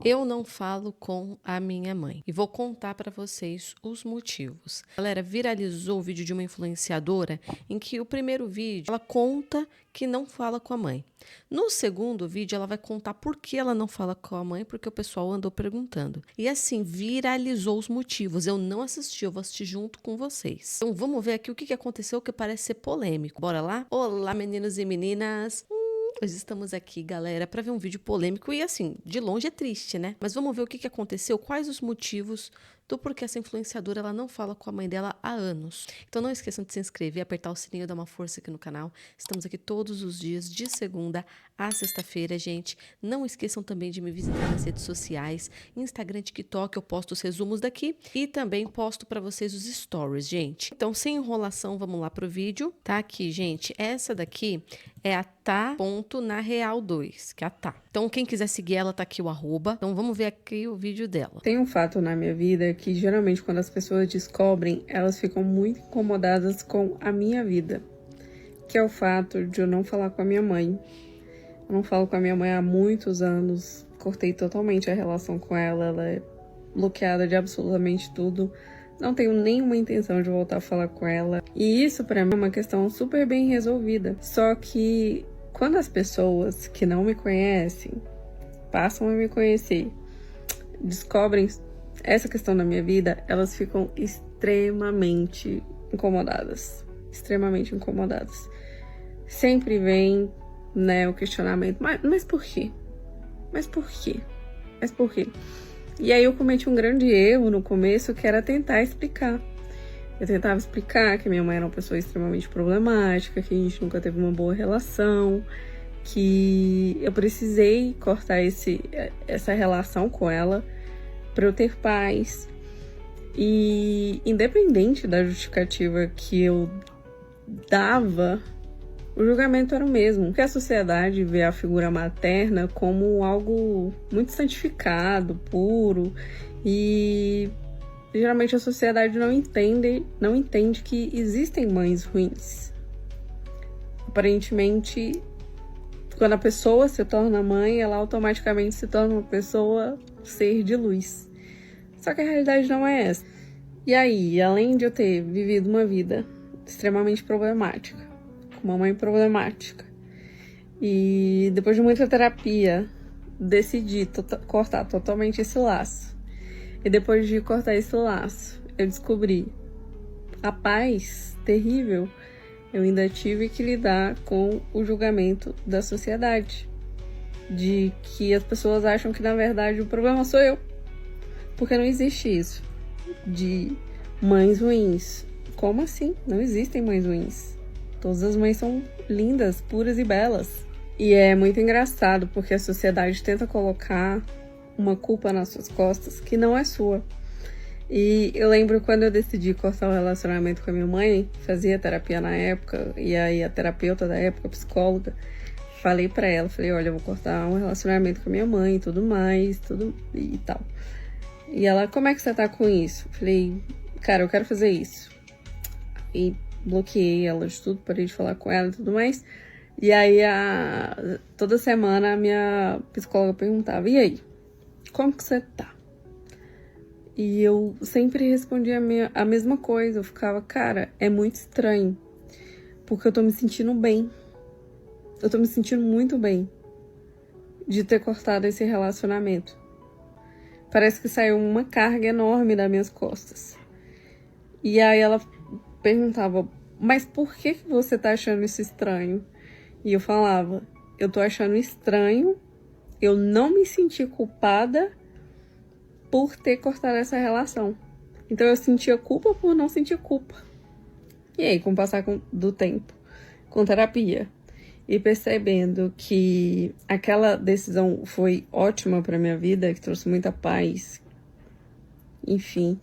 Eu não falo com a minha mãe e vou contar para vocês os motivos. Galera, viralizou o vídeo de uma influenciadora em que o primeiro vídeo ela conta que não fala com a mãe. No segundo vídeo ela vai contar por que ela não fala com a mãe, porque o pessoal andou perguntando. E assim, viralizou os motivos. Eu não assisti, eu vou assistir junto com vocês. Então vamos ver aqui o que aconteceu que parece ser polêmico. Bora lá? Olá, meninos e meninas! Hoje estamos aqui, galera, para ver um vídeo polêmico e, assim, de longe é triste, né? Mas vamos ver o que aconteceu, quais os motivos do porquê essa influenciadora ela não fala com a mãe dela há anos. Então não esqueçam de se inscrever, apertar o sininho, dar uma força aqui no canal. Estamos aqui todos os dias, de segunda a sexta-feira, gente. Não esqueçam também de me visitar nas redes sociais, Instagram, TikTok, eu posto os resumos daqui e também posto para vocês os stories, gente. Então, sem enrolação, vamos lá pro vídeo. Tá aqui, gente, essa daqui é a Tá.nareal2, que é a Tá. Então, quem quiser seguir ela, tá aqui o arroba. Então, vamos ver aqui o vídeo dela. Tem um fato na minha vida que, geralmente, quando as pessoas descobrem, elas ficam muito incomodadas com a minha vida. Que é o fato de eu não falar com a minha mãe. Eu não falo com a minha mãe há muitos anos. Cortei totalmente a relação com ela. Ela é bloqueada de absolutamente tudo. Não tenho nenhuma intenção de voltar a falar com ela. E isso, pra mim, é uma questão super bem resolvida. Só que, quando as pessoas que não me conhecem passam a me conhecer, descobrem essa questão da minha vida, elas ficam extremamente incomodadas. Extremamente incomodadas. Sempre vem, né, o questionamento, mas por quê? Mas por quê? Mas por quê? E aí eu cometi um grande erro no começo, que era tentar explicar. Eu tentava explicar que minha mãe era uma pessoa extremamente problemática, que a gente nunca teve uma boa relação, que eu precisei cortar essa relação com ela para eu ter paz. E independente da justificativa que eu dava, o julgamento era o mesmo, porque a sociedade vê a figura materna como algo muito santificado, puro, e geralmente a sociedade não entende que existem mães ruins. Aparentemente, quando a pessoa se torna mãe, ela automaticamente se torna uma pessoa ser de luz. Só que a realidade não é essa. E aí, além de eu ter vivido uma vida extremamente problemática, com uma mãe problemática, e depois de muita terapia, decidi cortar totalmente esse laço. E depois de cortar esse laço, eu descobri a paz terrível. Eu ainda tive que lidar com o julgamento da sociedade, de que as pessoas acham que, na verdade, o problema sou eu. Porque não existe isso de mães ruins. Como assim? Não existem mães ruins. Todas as mães são lindas, puras e belas. E é muito engraçado, porque a sociedade tenta colocar uma culpa nas suas costas que não é sua. E eu lembro quando eu decidi cortar o relacionamento com a minha mãe, fazia terapia na época, e aí a terapeuta da época, a psicóloga, falei pra ela, olha, eu vou cortar um relacionamento com a minha mãe e tudo mais, tudo e tal. E ela, como é que você tá com isso? Falei, cara, eu quero fazer isso. E bloqueei ela de tudo, parei de falar com ela e tudo mais. E aí, toda semana, a minha psicóloga perguntava, e aí, como que você tá? E eu sempre respondia a mesma coisa. Eu ficava, cara, é muito estranho. Porque eu tô me sentindo bem. Eu tô me sentindo muito bem de ter cortado esse relacionamento. Parece que saiu uma carga enorme das minhas costas. E aí ela perguntava, mas por que você tá achando isso estranho? E eu falava, eu tô achando estranho, eu não me senti culpada por ter cortado essa relação. Então eu sentia culpa por não sentir culpa. E aí, com o passar do tempo, com terapia, e percebendo que aquela decisão foi ótima para minha vida, que trouxe muita paz, enfim,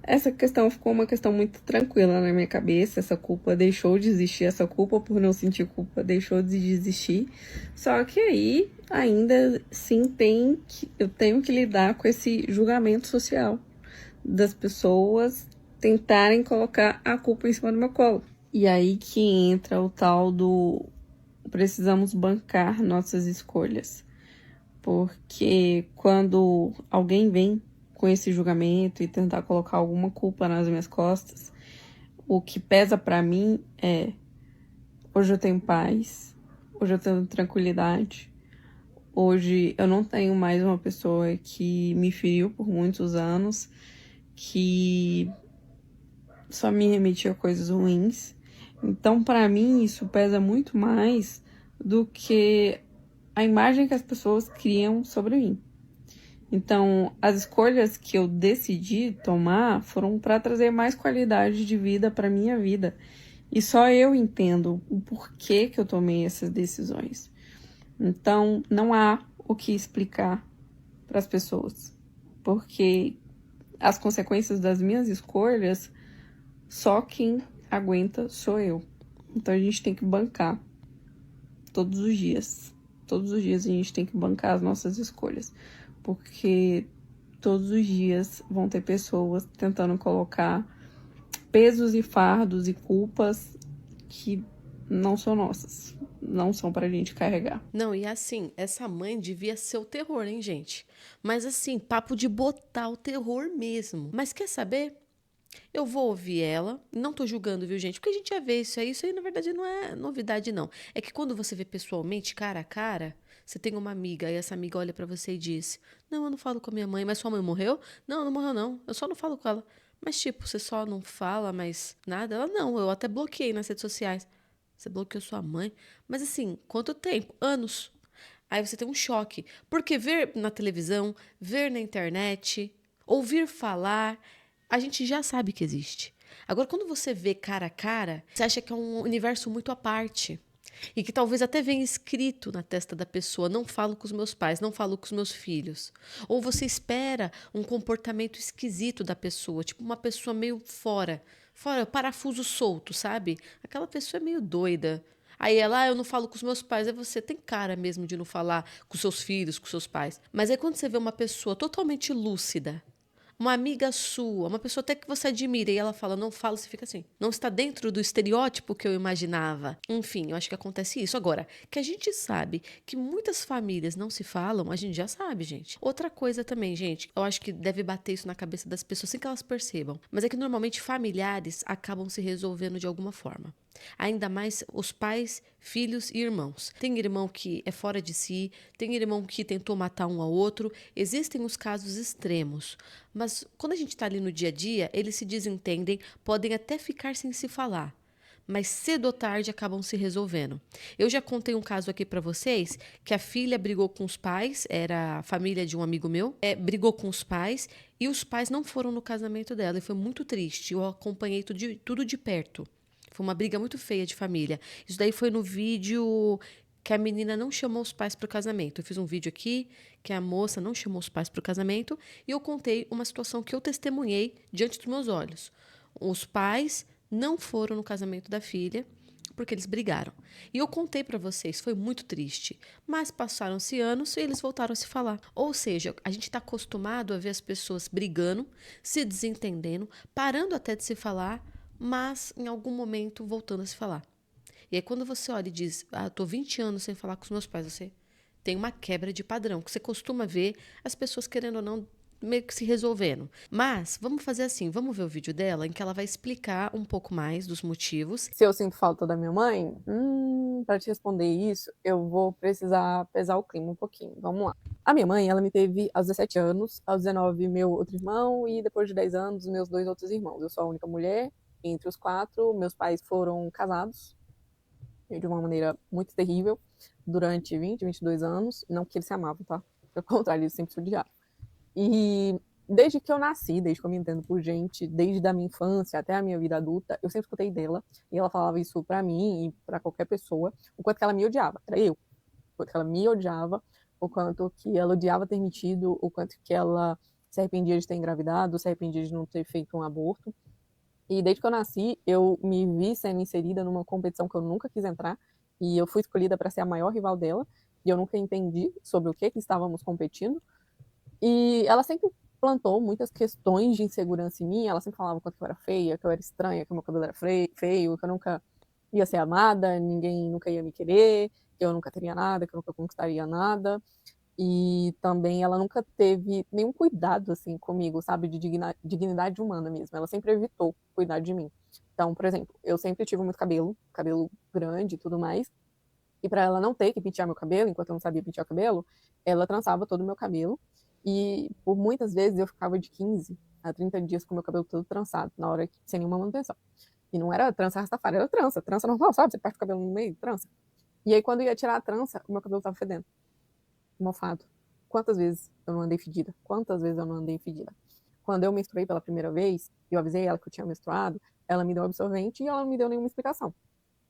essa questão ficou uma questão muito tranquila na minha cabeça. Essa culpa deixou de existir, essa culpa por não sentir culpa deixou de existir. Só que aí, ainda sim, eu tenho que lidar com esse julgamento social das pessoas tentarem colocar a culpa em cima do meu colo. E aí que entra o tal do precisamos bancar nossas escolhas. Porque quando alguém vem com esse julgamento e tentar colocar alguma culpa nas minhas costas, o que pesa pra mim é: hoje eu tenho paz, hoje eu tenho tranquilidade, hoje eu não tenho mais uma pessoa que me feriu por muitos anos, que só me remetia a coisas ruins. Então, pra mim, isso pesa muito mais do que a imagem que as pessoas criam sobre mim. Então, as escolhas que eu decidi tomar foram para trazer mais qualidade de vida para minha vida. E só eu entendo o porquê que eu tomei essas decisões. Então, não há o que explicar para as pessoas, porque as consequências das minhas escolhas, só quem aguenta sou eu. Então, a gente tem que bancar todos os dias. Todos os dias a gente tem que bancar as nossas escolhas, porque todos os dias vão ter pessoas tentando colocar pesos e fardos e culpas que não são nossas, não são pra gente carregar. Não, e assim, essa mãe devia ser o terror, hein, gente? Mas assim, papo de botar o terror mesmo. Mas quer saber? Eu vou ouvir ela, não tô julgando, viu, gente? Porque a gente já vê isso aí na verdade não é novidade, não. É que quando você vê pessoalmente, cara a cara, você tem uma amiga, e essa amiga olha pra você e diz: Não, eu não falo com a minha mãe, mas sua mãe morreu? Não, não morreu, não. Eu só não falo com ela. Mas, tipo, você só não fala mais nada? Ela, não, eu até bloqueei nas redes sociais. Você bloqueou sua mãe? Mas assim, quanto tempo? Anos. Aí você tem um choque. Porque ver na televisão, ver na internet, ouvir falar, a gente já sabe que existe. Agora, quando você vê cara a cara, você acha que é um universo muito à parte. E que talvez até venha escrito na testa da pessoa: não falo com os meus pais, não falo com os meus filhos. Ou você espera um comportamento esquisito da pessoa, tipo uma pessoa meio fora, parafuso solto, sabe? Aquela pessoa é meio doida. Aí ela, eu não falo com os meus pais. Aí você tem cara mesmo de não falar com seus filhos, com seus pais. Mas aí quando você vê uma pessoa totalmente lúcida, uma amiga sua, uma pessoa até que você admira, e ela fala, não fala, você fica assim. Não está dentro do estereótipo que eu imaginava. Enfim, eu acho que acontece isso. Agora, que a gente sabe que muitas famílias não se falam, a gente já sabe, gente. Outra coisa também, gente, eu acho que deve bater isso na cabeça das pessoas sem que elas percebam. Mas é que normalmente familiares acabam se resolvendo de alguma forma. Ainda mais os pais, filhos e irmãos. Tem irmão que é fora de si, tem irmão que tentou matar um ao outro. Existem os casos extremos. Mas quando a gente está ali no dia a dia, eles se desentendem, podem até ficar sem se falar. Mas cedo ou tarde acabam se resolvendo. Eu já contei um caso aqui para vocês que a filha brigou com os pais, era a família de um amigo meu, brigou com os pais e os pais não foram no casamento dela e foi muito triste. Eu acompanhei tudo de perto. Foi uma briga muito feia de família. Isso daí foi no vídeo que a menina não chamou os pais para o casamento. Eu fiz um vídeo aqui que a moça não chamou os pais para o casamento e eu contei uma situação que eu testemunhei diante dos meus olhos. Os pais não foram no casamento da filha porque eles brigaram. E eu contei para vocês, foi muito triste. Mas passaram-se anos e eles voltaram a se falar. Ou seja, a gente está acostumado a ver as pessoas brigando, se desentendendo, parando até de se falar, mas em algum momento voltando a se falar. E aí quando você olha e diz, tô 20 anos sem falar com os meus pais, você tem uma quebra de padrão, que você costuma ver as pessoas querendo ou não meio que se resolvendo. Mas vamos fazer assim, vamos ver o vídeo dela em que ela vai explicar um pouco mais dos motivos. Se eu sinto falta da minha mãe, para te responder isso, eu vou precisar pesar o clima um pouquinho. Vamos lá. A minha mãe, ela me teve aos 17 anos, aos 19 meu outro irmão e depois de 10 anos meus dois outros irmãos. Eu sou a única mulher entre os quatro. Meus pais foram casados de uma maneira muito terrível durante 22 anos. Não que eles se amavam, tá? Pelo contrário, eles sempre se odiaram. E desde que eu nasci, desde que eu me entendo por gente, desde a minha infância até a minha vida adulta, eu sempre escutei dela, e ela falava isso pra mim e pra qualquer pessoa, o quanto que ela me odiava. Era eu. O quanto que ela me odiava, o quanto que ela odiava ter mentido, o quanto que ela se arrependia de ter engravidado, se arrependia de não ter feito um aborto. E desde que eu nasci, eu me vi sendo inserida numa competição que eu nunca quis entrar, e eu fui escolhida para ser a maior rival dela, e eu nunca entendi sobre o que estávamos competindo. E ela sempre plantou muitas questões de insegurança em mim. Ela sempre falava o quanto eu era feia, que eu era estranha, que o meu cabelo era feio, que eu nunca ia ser amada, ninguém nunca ia me querer, que eu nunca teria nada, que eu nunca conquistaria nada. E também ela nunca teve nenhum cuidado, assim, comigo, sabe? De dignidade humana mesmo. Ela sempre evitou cuidar de mim. Então, por exemplo, eu sempre tive muito cabelo, cabelo grande e tudo mais. E para ela não ter que pentear meu cabelo, enquanto eu não sabia pentear o cabelo, ela trançava todo o meu cabelo. E por muitas vezes eu ficava de 15 a 30 dias com o meu cabelo todo trançado, na hora sem nenhuma manutenção. E não era trança rastafari, era trança, trança normal, sabe? Você parte o cabelo no meio, trança. E aí quando eu ia tirar a trança, o meu cabelo tava fedendo, mofado. Quantas vezes eu não andei fedida? Quantas vezes eu não andei fedida? Quando eu menstruei pela primeira vez, eu avisei ela que eu tinha menstruado, ela me deu um absorvente e ela não me deu nenhuma explicação.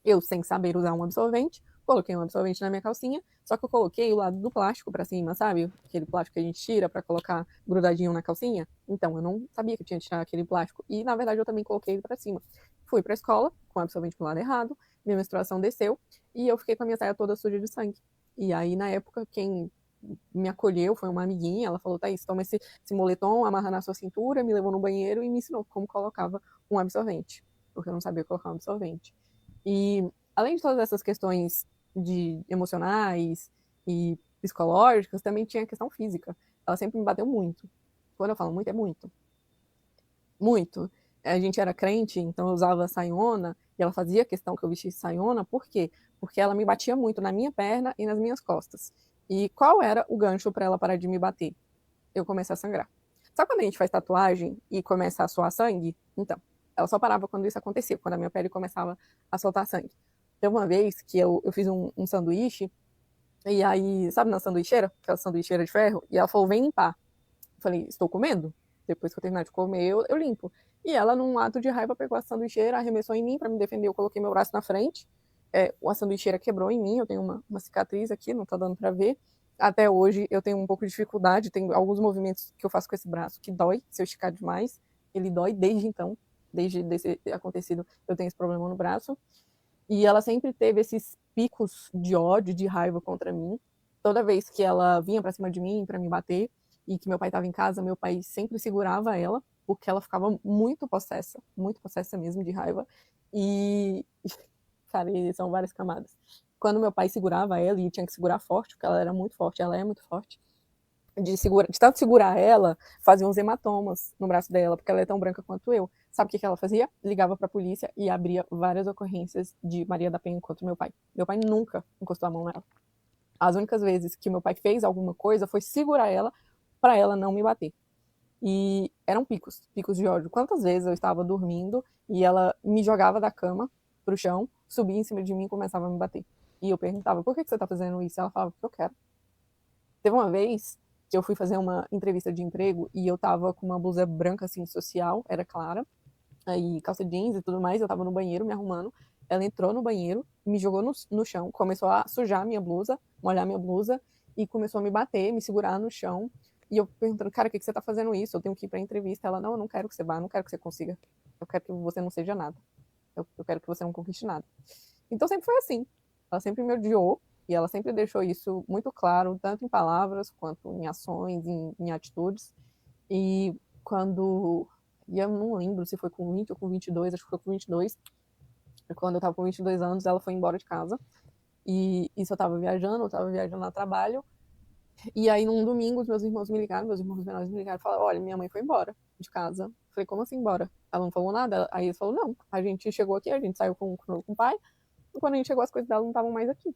Eu, sem saber usar um absorvente, coloquei um absorvente na minha calcinha, só que eu coloquei o lado do plástico pra cima, sabe? Aquele plástico que a gente tira pra colocar grudadinho na calcinha. Então, eu não sabia que eu tinha que tirar aquele plástico. E, na verdade, eu também coloquei ele pra cima. Fui pra escola, com o absorvente pro lado errado, minha menstruação desceu, e eu fiquei com a minha saia toda suja de sangue. E aí, na época, quem me acolheu foi uma amiguinha, ela falou, Thaís, toma esse moletom, amarra na sua cintura, me levou no banheiro e me ensinou como colocava um absorvente, porque eu não sabia colocar um absorvente. E além de todas essas questões de emocionais e psicológicas, também tinha a questão física. Ela sempre me bateu muito. Quando eu falo muito, é muito. Muito. A gente era crente, então eu usava saiona, e ela fazia questão que eu vestisse saiona, por quê? Porque ela me batia muito na minha perna e nas minhas costas. E qual era o gancho para ela parar de me bater? Eu comecei a sangrar. Sabe quando a gente faz tatuagem e começa a suar sangue? Então, ela só parava quando isso acontecia, quando a minha pele começava a soltar sangue. Teve uma vez que eu fiz um sanduíche, e aí, sabe na sanduicheira? Aquela sanduicheira de ferro? E ela falou, vem limpar. Eu falei, estou comendo? Depois que eu terminar de comer, eu limpo. E ela, num ato de raiva, pegou a sanduicheira, arremessou em mim para me defender. Eu coloquei meu braço na frente. A sanduicheira quebrou em mim. Eu tenho uma cicatriz aqui, não tá dando para ver. Até hoje eu tenho um pouco de dificuldade. Tem alguns movimentos que eu faço com esse braço que dói se eu esticar demais. Ele dói desde então, desde esse acontecido, eu tenho esse problema no braço. E ela sempre teve esses picos de ódio, de raiva contra mim. Toda vez que ela vinha para cima de mim para me bater e que meu pai estava em casa, meu pai sempre segurava ela, porque ela ficava muito possessa mesmo de raiva. E, cara, são várias camadas. Quando meu pai segurava ela e tinha que segurar forte, porque ela era muito forte, ela é muito forte, de tanto segurar ela, fazia uns hematomas no braço dela, porque ela é tão branca quanto eu. Sabe o que ela fazia? Ligava pra polícia e abria várias ocorrências de Maria da Penha contra meu pai. Meu pai nunca encostou a mão nela. As únicas vezes que meu pai fez alguma coisa foi segurar ela para ela não me bater. E eram picos de ódio. Quantas vezes eu estava dormindo e ela me jogava da cama pro chão, subia em cima de mim e começava a me bater. E eu perguntava, por que você tá fazendo isso? Ela falava, porque eu quero. Teve uma vez que eu fui fazer uma entrevista de emprego e eu tava com uma blusa branca, assim, social, era clara, aí calça jeans e tudo mais, eu tava no banheiro me arrumando, ela entrou no banheiro, me jogou no chão, começou a sujar minha blusa, molhar minha blusa, e começou a me bater, me segurar no chão, e eu perguntando, cara, o que você tá fazendo isso? Eu tenho que ir pra entrevista. Ela, não, eu não quero que você vá, não quero que você consiga, eu quero que você não seja nada, eu quero que você não conquiste nada. Então sempre foi assim. Ela sempre me odiou e ela sempre deixou isso muito claro, tanto em palavras quanto em ações, em atitudes. E quando. E eu não lembro se foi com 20 ou com 22, acho que foi com 22. Quando eu tava com 22 anos, ela foi embora de casa. E isso eu tava viajando a trabalho. E aí, num domingo, os meus irmãos me ligaram, meus irmãos menores me ligaram e falaram: olha, minha mãe foi embora de casa. Eu falei: como assim embora? Ela não falou nada? Aí eles falaram: não, a gente chegou aqui, a gente saiu com o pai. E quando a gente chegou, as coisas dela não estavam mais aqui.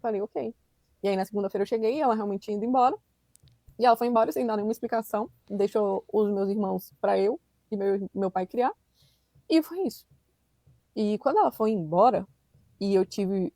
Falei, ok. E aí na segunda-feira eu cheguei, ela realmente tinha ido embora. E ela foi embora sem dar nenhuma explicação. Deixou os meus irmãos para eu e meu pai criar. E foi isso. E quando ela foi embora, e eu tive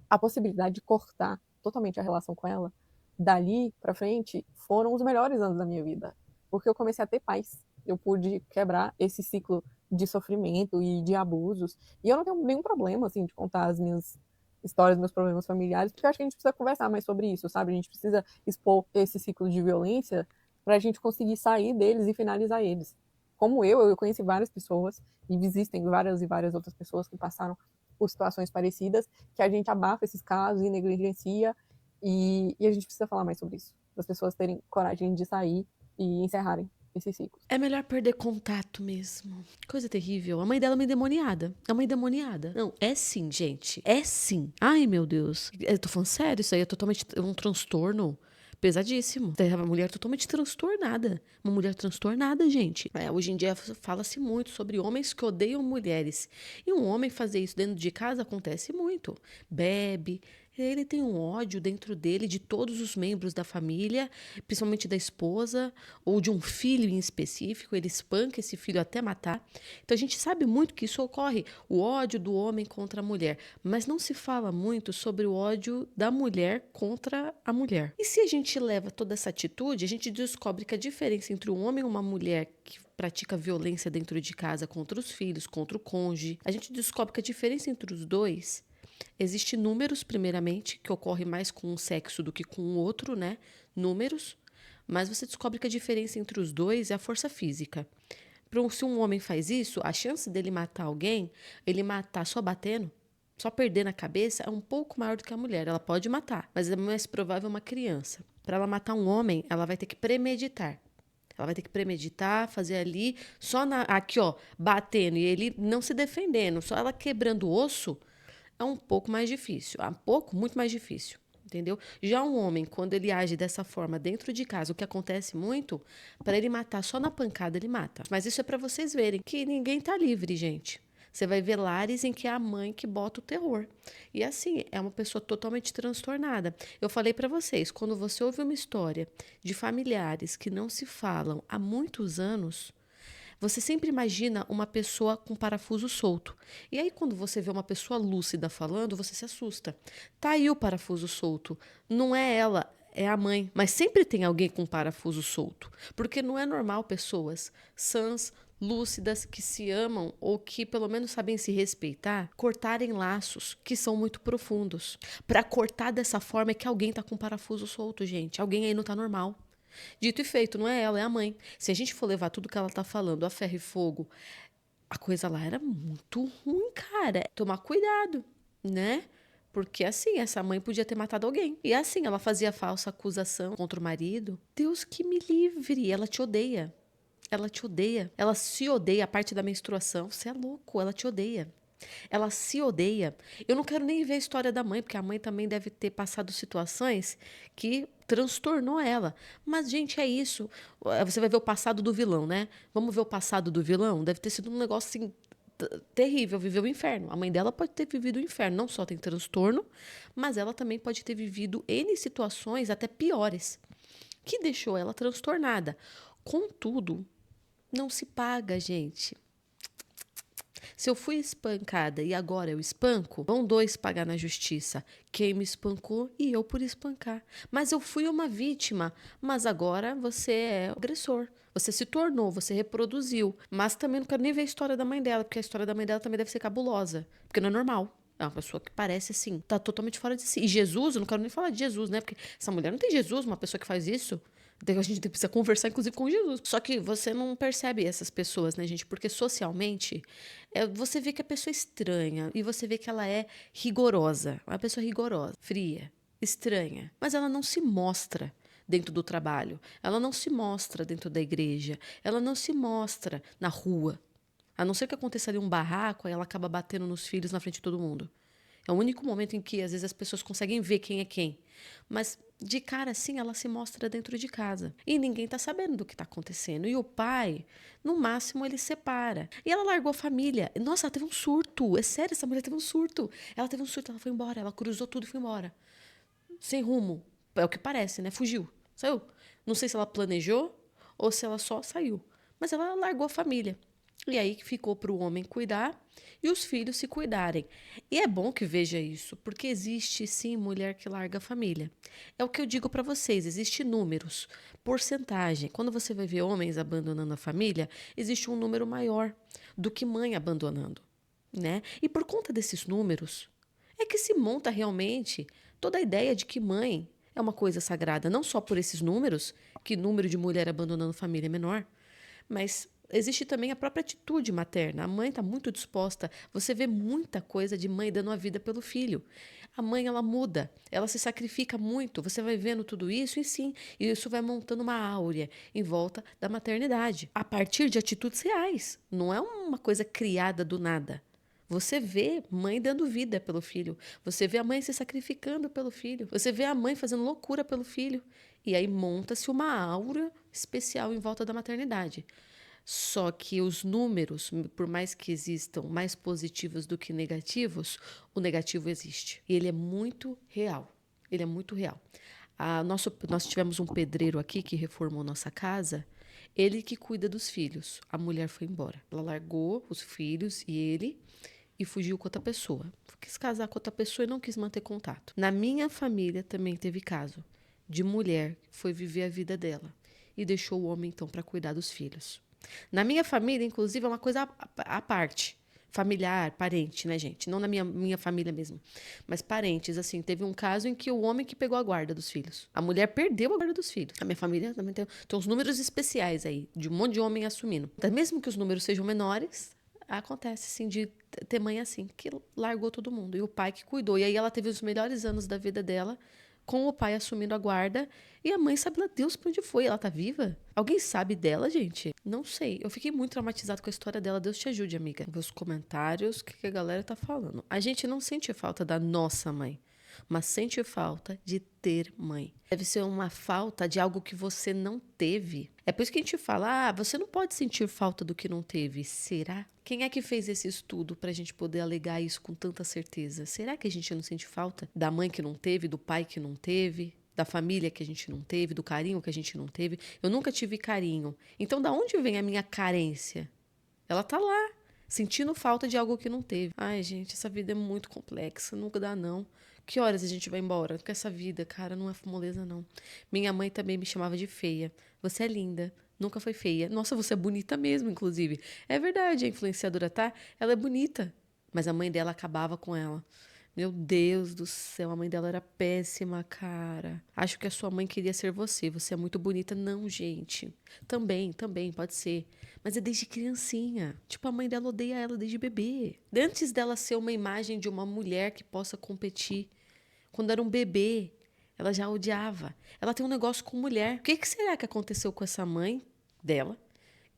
a possibilidade de cortar totalmente a relação com ela, dali pra frente foram os melhores anos da minha vida. Porque eu comecei a ter paz. Eu pude quebrar esse ciclo de sofrimento e de abusos. E eu não tenho nenhum problema, assim, de contar as minhas histórias, meus problemas familiares, porque eu acho que a gente precisa conversar mais sobre isso, sabe? A gente precisa expor esse ciclo de violência pra gente conseguir sair deles e finalizar eles. Como eu conheci várias pessoas, e existem várias e várias outras pessoas que passaram por situações parecidas, que a gente abafa esses casos e negligencia, e a gente precisa falar mais sobre isso, para as pessoas terem coragem de sair e encerrarem. esses ciclos. É melhor perder contato mesmo. Coisa terrível. A mãe dela é uma endemoniada. É uma endemoniada. Não, é sim, gente. É sim. Ai, meu Deus. Eu tô falando sério, isso aí é totalmente um transtorno pesadíssimo. É uma mulher totalmente transtornada. Uma mulher transtornada, gente. Hoje em dia fala-se muito sobre homens que odeiam mulheres. E um homem fazer isso dentro de casa acontece muito. Bebe. Ele tem um ódio dentro dele de todos os membros da família, principalmente da esposa ou de um filho em específico. Ele espanca esse filho até matar. Então a gente sabe muito que isso ocorre, o ódio do homem contra a mulher, mas não se fala muito sobre o ódio da mulher contra a mulher. E se a gente leva toda essa atitude, a gente descobre que a diferença entre um homem e uma mulher que pratica violência dentro de casa contra os filhos, contra o cônjuge, a gente descobre que a diferença entre os dois. Existem números, primeiramente, que ocorre mais com um sexo do que com o outro, né? Números. Mas você descobre que a diferença entre os dois é a força física. Se um homem faz isso, a chance dele matar alguém, ele matar só batendo, só perdendo a cabeça, é um pouco maior do que a mulher. Ela pode matar, mas é mais provável uma criança. Para ela matar um homem, ela vai ter que premeditar. Ela vai ter que premeditar, fazer ali, aqui, ó, batendo e ele não se defendendo, só ela quebrando o osso. É um pouco mais difícil. Muito mais difícil. Entendeu? Já um homem, quando ele age dessa forma dentro de casa, o que acontece muito, para ele matar só na pancada, ele mata. Mas isso é para vocês verem que ninguém tá livre, gente. Você vai ver lares em que é a mãe que bota o terror. E assim, é uma pessoa totalmente transtornada. Eu falei para vocês, quando você ouve uma história de familiares que não se falam há muitos anos, você sempre imagina uma pessoa com parafuso solto. E aí, quando você vê uma pessoa lúcida falando, você se assusta. Tá aí o parafuso solto. Não é ela, é a mãe. Mas sempre tem alguém com parafuso solto. Porque não é normal pessoas sãs, lúcidas, que se amam ou que pelo menos sabem se respeitar, cortarem laços que são muito profundos. Para cortar dessa forma é que alguém tá com parafuso solto, gente. Alguém aí não tá normal. Dito e feito, não é ela, é a mãe. Se a gente for levar tudo que ela tá falando a ferro e fogo, a coisa lá era muito ruim, cara. Tomar cuidado, né? Porque assim, essa mãe podia ter matado alguém. E assim, ela fazia falsa acusação contra o marido. Deus que me livre, ela te odeia. Ela te odeia. Ela se odeia a parte da menstruação. Você é louco, ela te odeia. Ela se odeia. Eu não quero nem ver a história da mãe, porque a mãe também deve ter passado situações que transtornou ela. Mas, gente, é isso. Você vai ver o passado do vilão, né? Vamos ver o passado do vilão? Deve ter sido um negócio assim terrível, viveu o inferno. A mãe dela pode ter vivido o inferno, não só tem transtorno, mas ela também pode ter vivido N situações até piores, que deixou ela transtornada. Contudo, não se paga, gente. Se eu fui espancada e agora eu espanco, vão dois pagar na justiça. Quem me espancou e eu por espancar. Mas eu fui uma vítima, mas agora você é o agressor. Você se tornou, você reproduziu. Mas também não quero nem ver a história da mãe dela, porque a história da mãe dela também deve ser cabulosa. Porque não é normal. É uma pessoa que parece assim, tá totalmente fora de si. E Jesus, eu não quero nem falar de Jesus, né? Porque essa mulher não tem Jesus, uma pessoa que faz isso. A gente precisa conversar, inclusive, com Jesus. Só que você não percebe essas pessoas, né, gente? Porque socialmente, você vê que a pessoa é estranha e você vê que ela é rigorosa. Uma pessoa rigorosa, fria, estranha. Mas ela não se mostra dentro do trabalho. Ela não se mostra dentro da igreja. Ela não se mostra na rua. A não ser que aconteça ali um barraco, aí ela acaba batendo nos filhos na frente de todo mundo. É o único momento em que, às vezes, as pessoas conseguem ver quem é quem. Mas, de cara, assim, ela se mostra dentro de casa. E ninguém tá sabendo do que tá acontecendo. E o pai, no máximo, ele separa. E ela largou a família. Nossa, ela teve um surto. É sério, essa mulher teve um surto. Ela teve um surto, ela foi embora. Ela cruzou tudo e foi embora. Sem rumo. É o que parece, né? Fugiu. Saiu. Não sei se ela planejou ou se ela só saiu. Mas ela largou a família. E aí ficou para o homem cuidar e os filhos se cuidarem. E é bom que veja isso, porque existe sim mulher que larga a família. É o que eu digo para vocês, existe números, porcentagem. Quando você vai ver homens abandonando a família, existe um número maior do que mãe abandonando, né? E por conta desses números, é que se monta realmente toda a ideia de que mãe é uma coisa sagrada, não só por esses números, que número de mulher abandonando família é menor, mas existe também a própria atitude materna. A mãe está muito disposta. Você vê muita coisa de mãe dando a vida pelo filho. A mãe, ela muda, ela se sacrifica muito. Você vai vendo tudo isso e sim, isso vai montando uma áurea em volta da maternidade. A partir de atitudes reais. Não é uma coisa criada do nada. Você vê mãe dando vida pelo filho. Você vê a mãe se sacrificando pelo filho. Você vê a mãe fazendo loucura pelo filho. E aí monta-se uma aura especial em volta da maternidade. Só que os números, por mais que existam mais positivos do que negativos, o negativo existe. E ele é muito real. Ele é muito real. Nós tivemos um pedreiro aqui que reformou nossa casa. Ele que cuida dos filhos. A mulher foi embora. Ela largou os filhos e ele e fugiu com outra pessoa. Quis casar com outra pessoa e não quis manter contato. Na minha família também teve caso de mulher que foi viver a vida dela e deixou o homem então para cuidar dos filhos. Na minha família, inclusive, é uma coisa à parte. Familiar, parente, né, gente? Não na minha família mesmo. Mas parentes, assim. Teve um caso em que o homem que pegou a guarda dos filhos. A mulher perdeu a guarda dos filhos. A minha família também tem uns números especiais aí, de um monte de homem assumindo. Então, mesmo que os números sejam menores, acontece, sim, de ter mãe assim, que largou todo mundo. E o pai que cuidou. E aí ela teve os melhores anos da vida dela com o pai assumindo a guarda. E a mãe sabe lá Deus pra onde foi. Ela tá viva? Alguém sabe dela, gente? Não sei. Eu fiquei muito traumatizado com a história dela. Deus te ajude, amiga. Ver os comentários, o que a galera tá falando. A gente não sente falta da nossa mãe, mas sente falta de ter mãe. Deve ser uma falta de algo que você não teve. É por isso que a gente fala, você não pode sentir falta do que não teve. Será? Quem é que fez esse estudo pra gente poder alegar isso com tanta certeza? Será que a gente não sente falta da mãe que não teve, do pai que não teve, da família que a gente não teve, do carinho que a gente não teve? Eu nunca tive carinho. Então, da onde vem a minha carência? Ela tá lá, sentindo falta de algo que não teve. Ai, gente, essa vida é muito complexa, nunca dá não. Que horas a gente vai embora? Porque essa vida, cara, não é moleza, não. Minha mãe também me chamava de feia. Você é linda, nunca foi feia. Nossa, você é bonita mesmo, inclusive. É verdade, a influenciadora, tá? Ela é bonita. Mas a mãe dela acabava com ela. Meu Deus do céu, a mãe dela era péssima, cara. Acho que a sua mãe queria ser você. Você é muito bonita. Não, gente. Também, pode ser. Mas é desde criancinha. Tipo, a mãe dela odeia ela desde bebê. Antes dela ser uma imagem de uma mulher que possa competir. Quando era um bebê, ela já odiava. Ela tem um negócio com mulher. O que será que aconteceu com essa mãe dela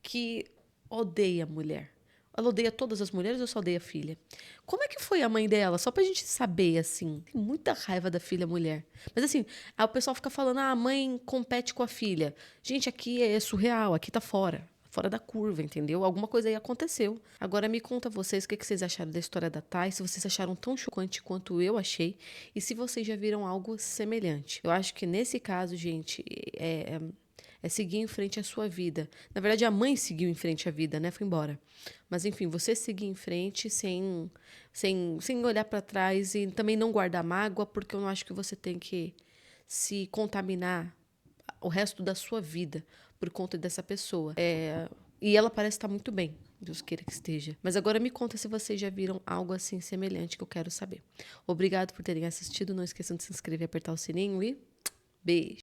que odeia mulher? Ela odeia todas as mulheres ou só odeia a filha? Como é que foi a mãe dela? Só pra gente saber, assim. Tem muita raiva da filha mulher. Mas assim, aí o pessoal fica falando, a mãe compete com a filha. Gente, aqui é surreal, aqui tá fora. Fora da curva, entendeu? Alguma coisa aí aconteceu. Agora me conta vocês o que vocês acharam da história da Thay, se vocês acharam tão chocante quanto eu achei, e se vocês já viram algo semelhante. Eu acho que nesse caso, gente, é seguir em frente a sua vida. Na verdade, a mãe seguiu em frente a vida, né? Foi embora. Mas, enfim, você seguir em frente sem olhar para trás e também não guardar mágoa, porque eu não acho que você tem que se contaminar o resto da sua vida por conta dessa pessoa. E ela parece estar muito bem. Deus queira que esteja. Mas agora me conta se vocês já viram algo assim semelhante que eu quero saber. Obrigado por terem assistido. Não esqueçam de se inscrever e apertar o sininho e beijo.